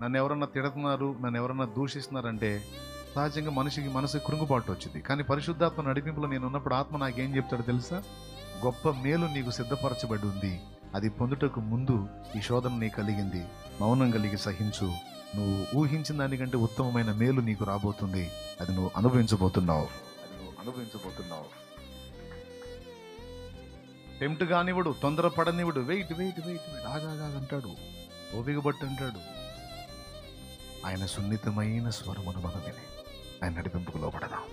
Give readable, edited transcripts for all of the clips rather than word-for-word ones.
నన్ను ఎవరన్నా తిడుతున్నారు, నన్ను ఎవరన్నా దూషిస్తున్నారంటే సహజంగా మనసు కృంగుబాటు వచ్చింది. కానీ పరిశుద్ధాత్మ నడిపింపులో నేను ఉన్నప్పుడు ఆత్మ నాకేం చెప్తాడో తెలుసా? గొప్ప మేలు నీకు సిద్ధపరచబడి ఉంది, అది పొందుటకు ముందు ఈ శోధన నీకు కలిగింది, మౌనం కలిగి సహించు, నువ్వు ఊహించిన దానికంటే ఉత్తమమైన మేలు నీకు రాబోతుంది, అది నువ్వు అనుభవించబోతున్నావు. టెంప్ట్ కానివ్వడు, తొందరపడనివ్వడు. వెయిట్ ఆగా అంటాడు, ఓపిక బట్టి అంటాడు. ఆయన సున్నితమైన స్వరమును మనం విని ఆయన నడిపింపుకు లోపడదాం.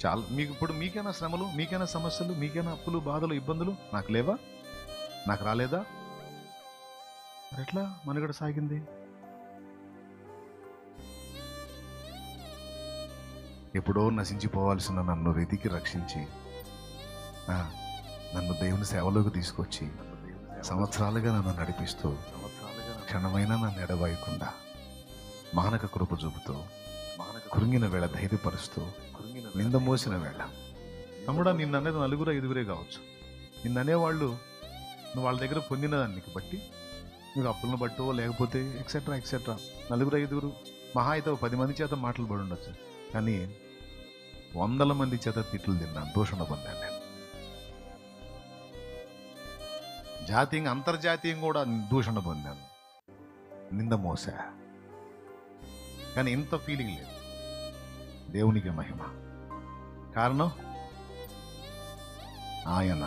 చాలా ఇప్పుడు మీకైనా శ్రమలు, మీకైనా సమస్యలు, మీకైనా అప్పులు, బాధలు, ఇబ్బందులు నాకు లేవా? నాకు రాలేదా? మరి ఎట్లా మనుగడ సాగింది? ఎప్పుడో నశించిపోవాల్సిన నన్ను వెతికి రక్షించి నన్ను దేవుని సేవలోకి తీసుకొచ్చి సంవత్సరాలుగా నన్ను నడిపిస్తూ క్షణమైనా నన్ను ఎడబాయకుండా మానక కృప చూపుతూ, కృంగిన వేళ ధైర్యపరుస్తూ, నింద మోసిన వేళ, తమ్ముడా నిన్ను అనేది 4-5 కావచ్చు. నిన్ననేవాళ్ళు నువ్వు వాళ్ళ దగ్గర పొందిన దానికి బట్టి, నువ్వు అప్పులను బట్టో లేకపోతే ఎక్సెట్రా 4-5 మహా అయితే 10 మంది చేత మాటలు పడి ఉండొచ్చు. కానీ 100 మంది చేత తిట్లు తిన్నాను, దూషణ పొందాను నేను. జాతీయంగా అంతర్జాతీయంగా కూడా దూషణ పొందాను, నింద మోసా. కానీ ఇంత ఫీలింగ్ లేదు. దేవునికి మహిమ. కారణం ఆయన